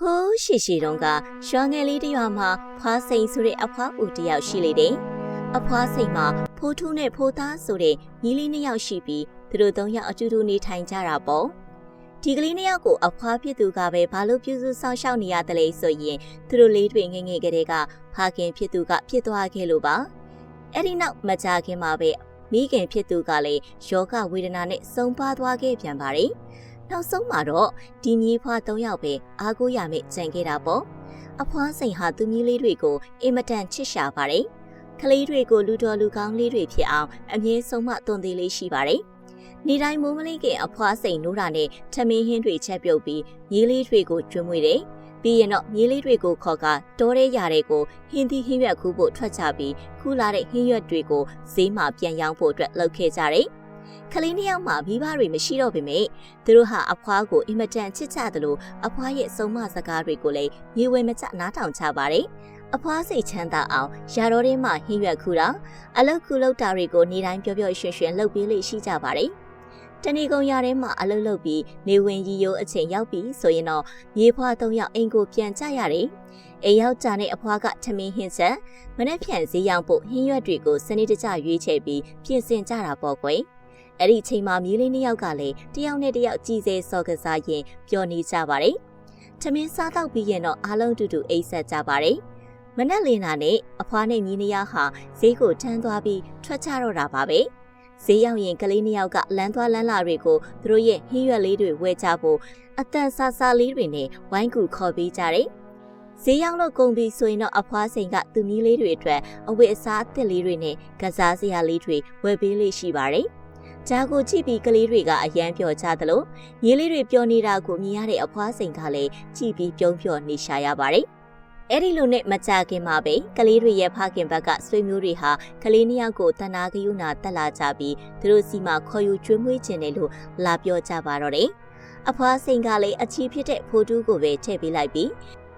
ဟိုးရှိရှိတုန်းကရွာငယ်လေးတစ်ရွာမှာဖွားစိန်ဆိုတဲ့အဖွားဦးတစ်ယောက်ရှိလေတယ်။အဖွားစိန်မှာဖိုးထူးနဲ့ဖိုးသားဆိုတဲ့ညီလေးနှစ်ယောက်ရှိပြီးသူတို့သုံးယောက်အတူတူနေထိုင်ကြတာပေါ့။ဒီကလေးနှစ်ယောက်ကိုအဖွားဖြစ်သူကပဲဘာလို့ပြုစုဆောင်ရှောက်နေရတယ်လဲဆိုရင်သူတို့လေးတွေငယ်ငယ်ကလေးကဖခင်ဖြစ်သူကဖြစ်သွားခဲ့လို့ပါ။အဲ့ဒီနောက်မကြာခင်မှာပဲမိခင်ဖြစ်သူကလည်းယောဂဝေဒနာနဲ့ဆုံးပါသွားခဲ့ပြန်ပါတယ်။နောက်ဆုံးမှာတော့ဒီမြေဖွား၃ယောက်ပဲအားကိုးရမယ့်ကြံခဲ့တာပေါ့အဖွားစိန်ဟာသူမြေးလေးတွေကိုအင်မတန်ချစ်ရှာပါတယ်ကလေးတွေကိုလူတော်လူကောင်းလေးတွေဖြစ်အောင်အမြဲဆုံးမသွန်သေးလေးရှိပါတယ်နေတိုင်းမိုးမလေးကအဖွားစိန်နိုးတာနဲ့ထမင်းဟင်းတွေချက်ပြုတ်ပြီးမြေးလေးတွေကိုကျွေးမွေးတယ်ပြီးရင်တော့မြေးလေးတွေကိုခေါ်ကတောထဲရာတွေကိုဟင်းသီးဟင်းရွက်ခူးဖို့ထွက်ကြပြီးခူးလာတဲ့ဟင်းရွက်တွေကိုဈေးမှာပြန်ရောင်းဖို့အတွက်လုပ်ခဲ့ကြတယ်ကလေးနှစ်ယောက်မှာမိဘတွေမရှိတော့ပေမဲ့သူတို့ဟာအဖွားကိုအင်မတန်ချစ်ကြတယ်လို့အဖွားရဲ့ဆုံးမစကားတွေကိုလည်းမြေဝဲမကျနားထောင်ချပါတယ်။အဖွားစိတ်ချမ်းသာအောင်ရာတော်ထဲမှာဟင်းရွက်ခူတာအလုတ်ခုလုတ်တာတွေကိုနေတိုင်းပျော်ပျော်ရွှင်ရွှင်လုပ်ပေးလိမ့်ရှိကြပါတယ်။တဏီကုံရထဲမှာအလုတ်လုပ်ပြီးနေဝင်ရီယိုးအချိန်ရောက်ပြီဆိုရင်တော့မြေဖွား၃ယောက်အိမ်ကိုပြန်ကြရတယ်။အိမ်ရောက်ကြတဲ့အဖွားကထမင်းဟင်းချက်မနေ့ဖြန်ဈေးရောက်ဖို့ဟင်းရွက်တွေကိုစနစ်တကျရွေးချယ်ပြီးပြင်ဆင်ကြတာပေါ့ကွယ်။အဲ့ဒီအချိန်မှာမြေးလေးနှစ်ယောက်ကလည်းတယောက်နဲ့တယောက်ကြည်စဲစော်ကစားရင်ပျော်နေကြပါတယ်။ထမင်းစားတော့ပြီးရင်တော့အားလုံးတူတူအိပ်ဆက်ကြပါတယ်။မနက်လင်းတာနဲ့အဖွားနဲ့မြေးနှစ်ယောက်ဟာဈေးကိုထမ်းသွားပြီးထွက်ကြတော့တာပါပဲ။ဈေးရောက်ရင်ကလေးနှစ်ယောက်ကလမ်းသွားလမ်းလာတွေကိုသူတို့ရဲ့ဟင်းရွက်လေးတွေဝယ်ကြဖို့အတန်ဆာဆာလေးတွေနဲ့ဝိုင်းကူခေါ်ပေးကြတယ်။ဈေးရောက်လို့ကုန်ပြီဆိုရင်တော့အဖွားစိန်ကသူမီးလေးတွေအတွက်အဝတ်အစားအသစ်လေးတွေနဲ့ကစားစရာလေးတွေဝယ်ပေးလေးရှိပါတယ်။ဂျာကိုကြည့်ပြီးကလေးတွေကအယမ်းပျော်ကြသလိုမြေးလေးတွေပျော်နေတာကိုမြင်ရတဲ့အဖွားစိန်ကလည်းကြည့်ပြီးပြုံးပျော်နေရှာရပါတယ်။အဲ့ဒီလိုနဲ့မကြခင်မှာပဲကလေးတွေရဲ့ဖခင်ဘက်ကဆွေမျိုးတွေဟာကလေးနှစ်ယောက်ကိုတနာကယူနာတက်လာကြပြီးသူတို့စီမှာခေါ်ယူကျွေးမွေးခြင်းတယ်လို့လာပြောကြပါတော့တယ်။အဖွားစိန်ကလည်းအချီးဖြစ်တဲ့ဖိုးတူးကိုပဲထည့်ပေးလိုက်ပြီး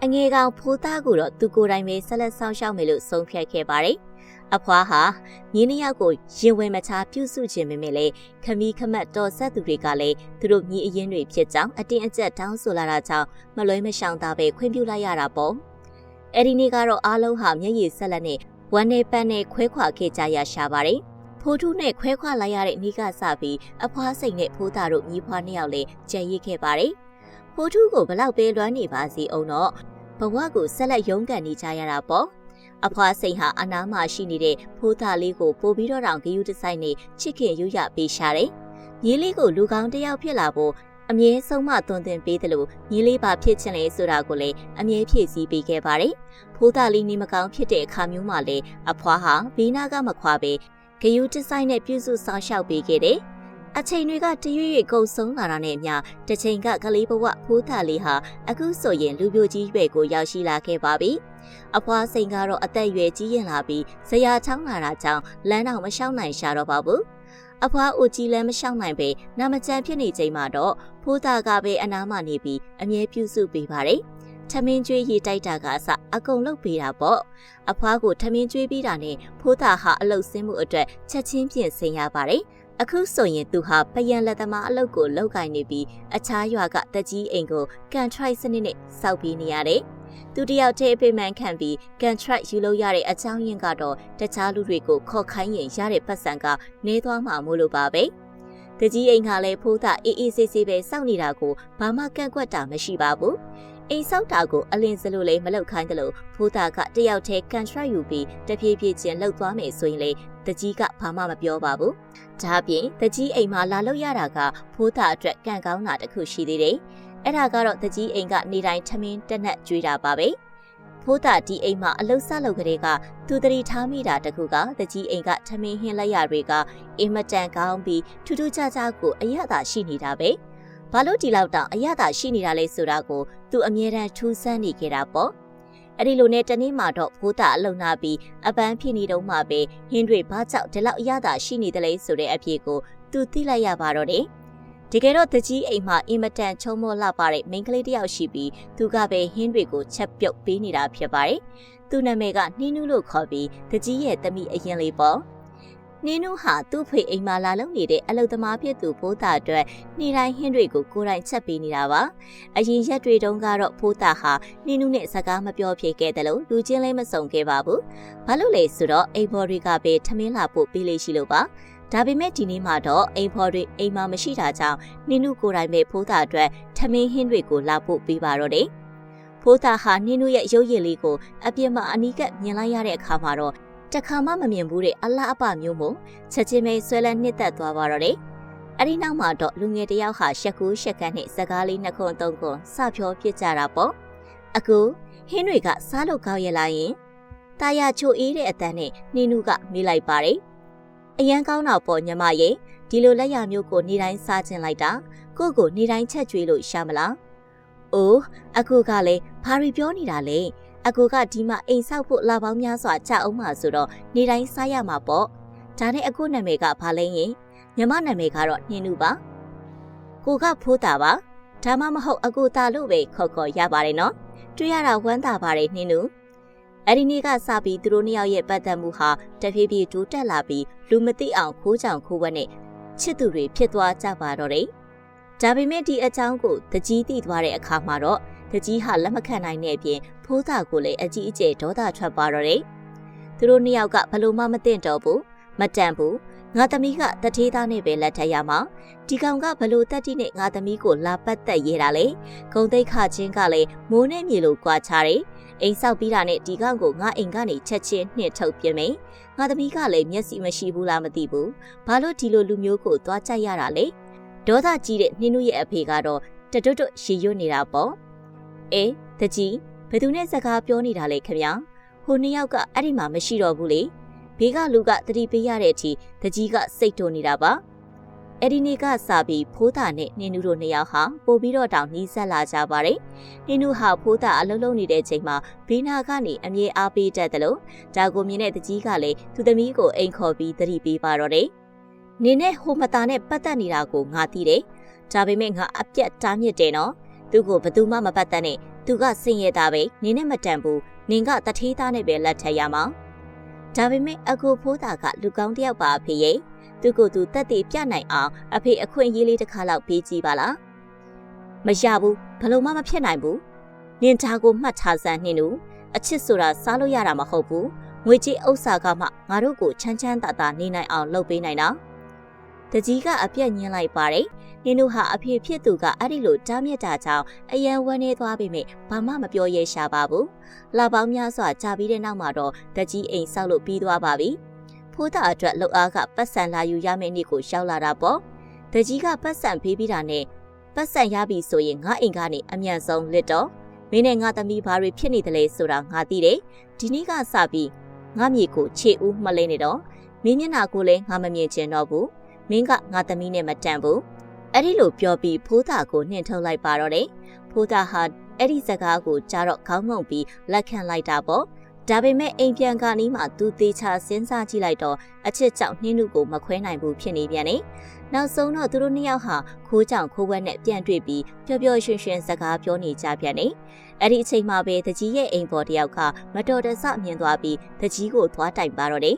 အငယ်ကောင်ဖိုးသားကိုတော့သူကိုယ်တိုင်ပဲဆက်လက်ဆောင်ရှောက်မယ်လို့ဆုံးဖြတ်ခဲ့ပါတယ်။အဖွားဟာမြေးနှစ်ယောက်ကိုရင်ဝင်မချပြုစုခြင်းပေမဲ့လည်းခမီးခမတ်တော်ဆက်သူတွေကလည်းသူတို့မြေးအရင်တွေဖြစ်ကြောင်းအတင်းအကျပ်တောင်းဆိုလာတာကြောင့်မလွဲမရှောင်သာပဲခွင့်ပြုလိုက်ရတာပေါ့။အဲဒီနေ့ကတော့အားလုံးဟာမျက်ရည်ဆက်လက်နဲ့ဝမ်းနဲ့ပန်းနဲ့ခွဲခွာခဲ့ကြရရှာပါတယ်။ဖိုးထူးနဲ့ခွဲခွာလိုက်ရတဲ့နေ့ကစပြီးအဖွားစိတ်နဲ့ဖိုးသားတို့ညီဖွားနှစ်ယောက်လည်းကြံရစ်ခဲ့ပါတယ်။ဖိုးထူးကိုဘလောက်ပဲလွမ်းနေပါစီအောင်တော့ဘဝကိုဆက်လက်ရုန်းကန်နေကြရတာပေါ့။အဖွားစိန်ဟာအနားမှာရှိနေတဲ့ဖိုးသားလေးကိုပို့ပြီးတော့တောင်ဂယူးတဆိုင်နဲ့ချစ်ခင်ယူရပေးရှာတယ်။မြေးလေးကိုလူကောင်းတစ်ယောက်ဖြစ်လာဖို့အမြဲဆုံးမသွန်သင်ပေးတယ်လို့မြေးလေးပါဖြစ်ချင်လဲဆိုတာကိုလည်းအမြဲဖြည့်ဆည်းပေးခဲ့ပါတယ်။ဖိုးသားလေးနေမကောင်းဖြစ်တဲ့အခါမျိုးမှာလည်းအဖွားဟာဘေးနာကမခွာပဲဂယူးတဆိုင်နဲ့ပြုစုဆောင်ရှောက်ပေးခဲ့တယ်။အချိန်တွေကတရွေ့ရွေ့ကုန်ဆုံးလာတာနဲ့အမျှတစ်ချိန်ကကလေးဘဝဖိုးသားလေးဟာအခုဆိုရင်လူပြိုကြီးရွယ်ကိုရောက်ရှိလာခဲ့ပါပြီ။အဖွားစိန်ကတော့အသက်အရွယ်ကြီးရင်လာပြီးဇရာချောင်းလာတာကြောင့်လမ်းတော့မလျှောက်နိုင်ရှာတော့ပါဘူး။အဖွားအိုကြီးလည်းမလျှောက်နိုင်ပဲနာမကျန်ဖြစ်နေချိန်မှာတော့ဖိုးသားကပဲအနားမှနေပြီးအမြဲပြုစုပေးပါတယ်။ထမင်းကျွေးရေတိုက်တာကအစအကုန်လုပ်ပေးတာပေါ့။အဖွားကိုထမင်းကျွေးပြီးတာနဲ့ဖိုးသားဟာအလုပ်ဆင်းမှုအတွက်ချက်ချင်းပြင်ဆင်ရပါတယ်။အခုဆိုရင်သူဟာပယံလက်သမားအလုပ်ကိုလုပ်ကိုင်နေပြီးအခြားရွာကတကြီးအိမ်ကိုကန်ထရိုက်စနစ်နဲ့စောက်ပြီးနေရတယ်။သူတယောက်တည်းအပိမှန်ခံပြီးကန်ထရိုက်ယူလို့ရတဲ့အကြောင်းရင်းကတော့တခြားလူတွေကိုခေါ်ခိုင်းရင်ရတဲ့ပတ်စံကနေသွားမှာမို့လို့ပါပဲ။တကြီးအိမ်ကလည်းဖိုးသားအေးအေးဆေးဆေးပဲစောင့်နေတာကိုဘာမှကန့်ကွက်တာမရှိပါဘူး။အိမ်ဆောက်တာကိုအလင်းစလို့လည်းမလုပ်ခိုင်းတယ်လို့ဖိုးသားကတယောက်တည်းကန်ထရိုက်ယူပြီးတပြေးပြေးချင်းလှုပ်သွားမယ်ဆိုရင်လေတကြီးကဘာမှမပြောပါဘူး။ဒါပြင်တကြီးအိမ်မှာလာလို့ရတာကဖိုးသားအတွက်ကံကောင်းတာတခုရှိသေးတယ်။အဲ့ဒါကတော့တကြီးအိမ်ကနေတိုင်းထမင်းတက်နက်ကျွေးတာပါပဲ။ဖိုးသားဒီအိမ်မှာအလုဆလုပ်ကလေးကသူတရီထားမိတာတခုကတကြီးအိမ်ကထမင်းဟင်းလက်ရတွေကအင်မတန်ကောင်းပြီးထူးထူးခြားခြားကိုအရသာရှိနေတာပဲ။ဘာလို့ဒီလောက်တောင်အရသာရှိနေတာလဲဆိုတာကိုသူအမြဲတမ်းထူးဆန်းနေခဲ့တာပေါ့။အဲ့ဒီလိုနဲ့တနေ့မှတော့ဖိုးသားအလုံနာပြီးအပန်းဖြစ်နေတော့မှပဲဟင်းတွေဘာကြောင့်ဒီလောက်အရသာရှိနေတယ်လဲဆိုတဲ့အဖြစ်ကိုသူသိလိုက်ရပါတော့တယ်။တကယ်တော့တကြီးအိမ်မှာအင်မတန်ချုံမောလှပတဲ့မိန်းကလေးတစ်ယောက်ရှိပြီးသူကပဲဟင်းတွေကိုချက်ပြုတ်ပေးနေတာဖြစ်ပါတယ်။သူ့နာမည်ကနှင်းနူးလို့ခေါ်ပြီးတကြီးရဲ့သမီးအရင်လေးပေါ့။ နင်းနူးဟာသူ့ဖေအိမ်မှာလာလုံနေတဲ့အလုသမားဖြစ်သူဖိုးသားအတွက်နေ့တိုင်းဟင်းတွေကိုကိုယ်တိုင်ချက်ပေးနေတာပါ။အရင်ရက်တွေတုန်းကတော့ဖိုးသားဟာနင်းနူးနဲ့စကားမပြောဖြစ်ခဲ့တယ်လို့လူချင်းလည်းမစုံခဲ့ပါဘူး။ဘာလို့လဲဆိုတော့အိမ်ဖော်တွေကပဲထမင်းလာဖို့ပေးလေးရှိလို့ပါ။ဒါပေမဲ့ဒီနေ့မှတော့အိမ်ဖော်တွေအိမ်မှာမရှိတာကြောင့်နင်းနူးကိုယ်တိုင်ပဲဖိုးသားအတွက်ထမင်းဟင်းတွေကိုလာဖို့ပေးပါတော့တယ်။ဖိုးသားဟာနင်းနူးရဲ့ရုပ်ရည်လေးကိုအပြစ်မှအနီးကပ်မြင်လိုက်ရတဲ့အခါမှာတော့တခါမှမမြင်ဘူးတဲ့အလားအပမျိုးမို့ချက်ချင်းပဲဆွဲလန်းနှစ်သက်သွားပါတော့တယ်။အဲဒီနောက်မှာတော့လူငယ်တယောက်ဟာရှက်ကူးရှက်ကန်နဲ့စကားလေးနှစ်ခွန်းသုံးခွန်းစဖြောပြစ်ကြတာပေါ့။အခုဟင်းတွေကစားလို့ကောင်းရဲ့လားယင်။တာယာချိုအေးတဲ့အတန်းနဲ့နှင်းနူးကမေးလိုက်ပါတယ်။အရန်ကောင်းတော့ပေါ့ညီမရဲ့ဒီလိုလက်ရမျိုးကိုနေတိုင်းစားခြင်းလိုက်တာကိုနေတိုင်းချက်ကျွေးလို့ရှာမလား။အိုးအခုကလည်းဘာရီပြောနေတာလဲ။အကူကဒီမှာအိမ်ဆောက်ဖို့လာပေါင်းများစွာကြာအောင်မှာဆိုတော့နေတိုင်းစားရမှာပေါ့ဒါနဲ့အခုနာမည်ကဘာလဲရင်ညီမနာမည်ကတော့နှင်းနူးပါကိုကဖိုးတာပါဒါမှမဟုတ်အကူတာလို့ပဲခေါ်ရပါတယ်နော်တွေ့ရတာဝမ်းသာပါတယ်နှင်းနူးအဲ့ဒီနေ့ကစပြီးသူတို့နှစ်ယောက်ရဲ့ပတ်သက်မှုဟာတဖြည်းဖြည်းတိုးတက်လာပြီးလူမသိအောင်ခိုးကြောင်ခိုးဝက်နဲ့ချစ်သူတွေဖြစ်သွားကြပါတော့တယ်ဒါပေမဲ့ဒီအကြောင်းကိုတကြီးသိသွားတဲ့အခါမှာတော့တကြီးဟာလက်မခံနိုင်တဲ့အပြင်ဖိုးသားကိုလည်းအကြီးအကျယ်ဒေါသထွက်ပါတော့တယ်။သူတို့နှစ်ယောက်ကဘလို့မှမသိတော့ဘူးမတန်ဘူးငါသမီးကတထေးသားနဲ့ပဲလက်ထက်ရမှာဒီကောင်ကဘလို့တက်တိနဲ့ငါသမီးကိုလာပတ်သက်ရဲတာလေဂုံသိက္ခချင်းကလည်းမိုးနဲ့မြေလိုကွာချတယ်အိမ်ဆောက်ပြီးတာနဲ့ဒီကောင်ကိုငါအိမ်ကနေချက်ချင်းနှင်ထုတ်ပြမယ်ငါသမီးကလည်းမျက်စိမရှိဘူးလားမသိဘူးဘာလို့ဒီလိုလူမျိုးကိုသွားကြိုက်ရတာလဲဒေါသကြီးတဲ့နှင်းနူးရဲ့အဖေကတော့တတွတ်ရှည်ရွနေတာပေါ့အေးတကြီးဘယ်သူနဲ့စကားပြောနေတာလဲခင်ဗျာဟိုနှစ်ယောက်ကအဲ့ဒီမှာမရှိတော့ဘူးလေဘေးကလူကတတိပေးရတဲ့အထိတကြီးကစိတ်တိုးနေတာပါအဲ့ဒီနေ့ကစပြီးဖိုးသားနဲ့နှင်းနူးတို့နှစ်ယောက်ဟာပို့ပြီးတော့တောင်နီးစက်လာကြပါတယ်နှင်းနူးဟာဖိုးသားအလုံးလုံးနေတဲ့ချိန်မှာဘေးနာကနေအမြဲအားပေးတတ်တယ်လို့ဒါကိုမြင်တဲ့တကြီးကလည်းသူသမီးကိုအိမ်ခေါ်ပြီးတတိပေးပါတော့တယ်နင်းနဲ့ဟိုမသားနဲ့ပတ်သက်နေတာကိုငါသိတယ်ဒါပေမဲ့ငါအပြတ်တားမြစ်တယ်နော်သူ့ကိုဘယ်သူမှမပတ်သက်နဲ့သူကစင်ရတာပဲနင်းနဲ့မတန်ဘူးနင်ကတထေးသားနဲ့ပဲလက်ထက်ရမှာဒါပေမဲ့အကိုဖိုးသားကလူကောင်းတယောက်ပါအဖေရဲ့သူကိုယ်သူတက်တည်ပြနိုင်အောင်အဖေအခွင့်အရေးလေးတစ်ခါလောက်ပေးကြည့်ပါလားမရဘူးဘလို့မှမဖြစ်နိုင်ဘူးနင်ဒါကိုမှတ်ထားစမ်းနှင်းတို့အချစ်ဆိုတာစားလို့ရတာမဟုတ်ဘူးငွေကြေးဥစ္စာကမှငါတို့ကိုချမ်းချမ်းသာသာနေနိုင်အောင်လုပ်ပေးနိုင်တာတကြီးကအပြက်ညင်းလိုက်ပါတယ်နင်တို့ဟာအဖေဖြစ်သူကအဲ့ဒီလိုတားမြစ်တာကြောင့်အယံဝန်းနေသွားပေမဲ့ဘာမှမပြောရဲရှာပါဘူးလာပေါင်းများစွာကြာပြီးတဲ့နောက်မှာတော့တကြီးအိမ်ဆောက်လို့ပြီးသွားပါပြီဖိုးသားအတွက်လှုပ်အားကပတ်စံလာယူရမယ့်နေ့ကိုရောက်လာတာပေါ့တကြီးကပတ်စံဖေးပြီးတာနဲ့ပတ်စံရပြီဆိုရင်ငါအိမ်ကနေအမြန်ဆုံးလစ်တော့မင်းနဲ့ငါသမီးဘာတွေဖြစ်နေသလဲဆိုတာငါသိတယ်ဒီနေ့ကစပြီးငါမြေကိုခြေဦးမလဲနေတော့မင်းမျက်နှာကိုလည်းငါမမြင်ချင်တော့ဘူးမင်းကငါသမီးနဲ့မတန်ဘူးအဲ့ဒီလိုပြောပြီးဖိုးသားကိုနှင်ထုတ်လိုက်ပါတော့တယ်ဖိုးသားဟာအဲ့ဒီစကားကိုကြားတော့ခေါင်းငုံပြီးလက်ခံလိုက်တာပေါ့ဒါပေမဲ့အိမ်ပြန်ကနီးမှာသူသေးချာစဉ်းစားကြည့်လိုက်တော့အချစ်ကြောင့်နှင်းနုကိုမခွဲနိုင်ဘူးဖြစ်နေပြန်တယ်နောက်ဆုံးတော့သူတို့နှစ်ယောက်ဟာခိုးကြောင်ခိုးဝက်နဲ့ပြန်တွေ့ပြီးပျော်ပျော်ရွှင်ရွှင်စကားပြောနေကြပြန်တယ်အဲ့ဒီအချိန်မှာပဲတကြီးရဲ့အိမ်ပေါ်တယောက်ကမတော်တဆမြင်သွားပြီးတကြီးကိုသွားတိုင်ပါတော့တယ်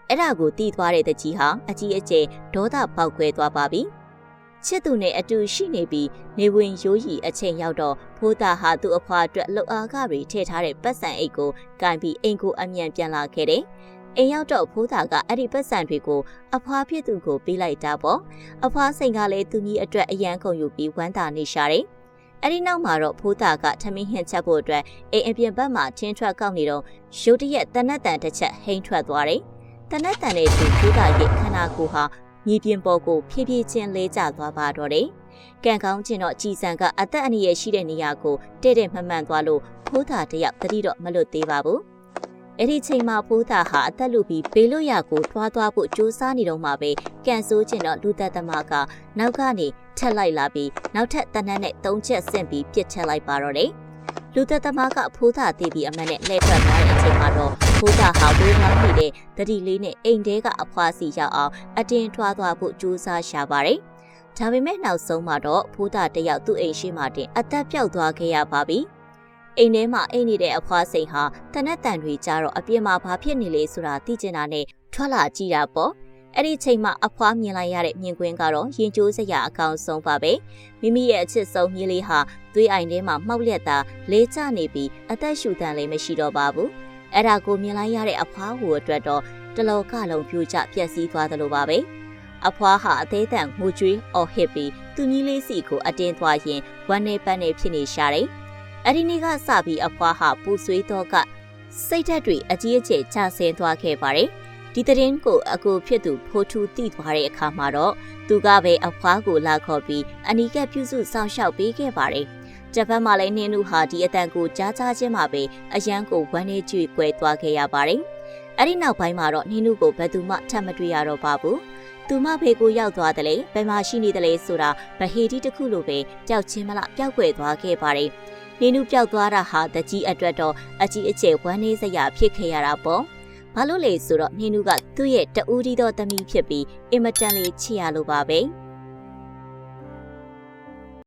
အဲ့ဒါကိုတီးသွားတဲ့တကြီးဟာအကြီးအကျယ်ဒေါသပေါက်ခွဲသွားပါပြီချစ်သူနဲ့အတူရှိနေပြီးနေဝင်ရိုးရီအချိန်ရောက်တော့ဖိုးသားဟာသူ့အဖွာအတွက်လှုပ်အားကတွေထည့်ထားတဲ့ပတ်စံအိတ်ကိုကင်ပြီးအိမ်ကိုအမြန်ပြန်လာခဲ့တယ်။အိမ်ရောက်တော့ဖိုးသားကအဲ့ဒီပတ်စံတွေကိုအဖွာဖြစ်သူကိုပေးလိုက်တာပေါ့။အဖွာစိန်ကလည်းသူကြီးအတွက်အရန်ကုန်ယူပြီးဝမ်းသာနေရှာတယ်။အဲ့ဒီနောက်မှာတော့ဖိုးသားကထမင်းဟင်းချက်ဖို့အတွက်အိမ်အပြင်ဘက်မှာချင်းထွက်ကောက်နေတော့ရုတ်တရက်တနတ်တန်တစ်ချက်ဟိန်းထွက်သွားတယ်။တနတ်တန်နဲ့သူဖိုးသားရဲ့ခန္ဓာကိုယ်ဟာမြေပြင်ပေါ်ကိုဖြည်းဖြည်းချင်းလဲကျသွားပါတော့တယ်။ကံကောင်းခြင်းတော့ကြည်စံကအသက်အန္တရာယ်ရှိတဲ့နေရာကိုတဲ့တဲ့မှန်မှန်သွားလို့ဖိုးသားတယောက်တတိတော့မလွတ်သေးပါဘူး။အဲ့ဒီချိန်မှာဖိုးသားဟာအသက်လူပြီးဘေးလွတ်ရာကိုသွားဖို့ကြိုးစားနေတော့မှပဲကံဆိုးခြင်းတော့လူသက်သမားကနောက်ကနေထက်လိုက်လာပြီးနောက်ထပ်တနန်းနဲ့၃ချက်ဆင့်ပြီးပြစ်ထက်လိုက်ပါတော့တယ်။လူသက်သမားကဖိုးသားတည်ပြီးအမှန်နဲ့လှည့်ထွက်သွားတဲ့အချိန်မှာတော့ဖိုးသားဟာဝေးမောင်းနေတဲ့တတိလေးနဲ့အိမ်ထဲကအဖွားစီရောက်အောင်အတင်းထွားသွားဖို့ကြိုးစားရှာပါတယ်။ဒါပေမဲ့နောက်ဆုံးမှာတော့ဖိုးသားတယောက်သူ့အိမ်ရှိမှတင်အသက်ပြောက်သွားခဲ့ရပါပြီ။အိမ်ထဲမှာအိမ်နေတဲ့အဖွားစိန်ဟာတနက်တန်တွေကြတော့အပြင်မှာဘာဖြစ်နေလဲဆိုတာသိချင်တာနဲ့ထွက်လာကြည့်တာပေါ့။ အဲ့ဒီချိန်မှာအဖွားမြင်လိုက်ရတဲ့မြင်ကွင်းကတော့ရင်ကျိုးစရာအကောင်ဆုံးပါပဲမိမိရဲ့အချစ်ဆုံးမြေးလေးဟာသွေးအိုင်ထဲမှာမှောက်လျက်သာလေးကျနေပြီးအသက်ရှူတန်လည်းမရှိတော့ပါဘူးအဲ့ဒါကိုမြင်လိုက်ရတဲ့အဖွားဟူအတွက်တော့တလောကလုံးပြိုကျပျက်စီးသွားသလိုပါပဲအဖွားဟာအသေးတန်ငိုကြွေးအော်ဟစ်ပြီးသူ့မြီးလေးစီကိုအတင်းသွားရင်ဝမ်းနေပန်းနေဖြစ်နေရှာတယ်အဲ့ဒီနေ့ကစပြီးအဖွားဟာပူဆွေးတော့ကစိတ်ဓာတ်တွေအကြီးအကျယ်ကျဆင်းသွားခဲ့ပါတယ်ဒီသတင်းကိုအကိုဖြစ်သူဖိုးထူးသိသွားတဲ့အခါမှာတော့သူကပဲအဖွားကိုလာခေါ်ပြီးအနီးကပ်ပြုစုစောင့်ရှောက်ပေးခဲ့ပါတယ်ဂျပန်မှာလည်းနင်းနုဟာဒီအတန်ကိုကြားချင်းမှာပဲအရန်ကိုဝမ်းနေကြွေကွဲသွားခဲ့ရပါတယ်အဲ့ဒီနောက်ပိုင်းမှာတော့နင်းနုကိုဘယ်သူမှထပ်မတွေ့ရတော့ပါဘူးသူမဖေကိုရောက်သွားတယ်လေဘယ်မှာရှိနေတယ်လဲဆိုတာဗဟေတီတစ်ခုလိုပဲပျောက်ချင်းမလားပျောက်ကွယ်သွားခဲ့ပါတယ်နင်းနုပျောက်သွားတာဟာတကြီးအတွက်တော့အကြီးအကျယ်ဝမ်းနေစရာဖြစ်ခဲ့ရတာပေါ့ဘာလို့လဲဆိုတော့နင်းနုကသူ့ရဲ့တူးဒီသောသမီးဖြစ်ပြီးအင်မတန်လေးချစ်ရလို့ပါပဲ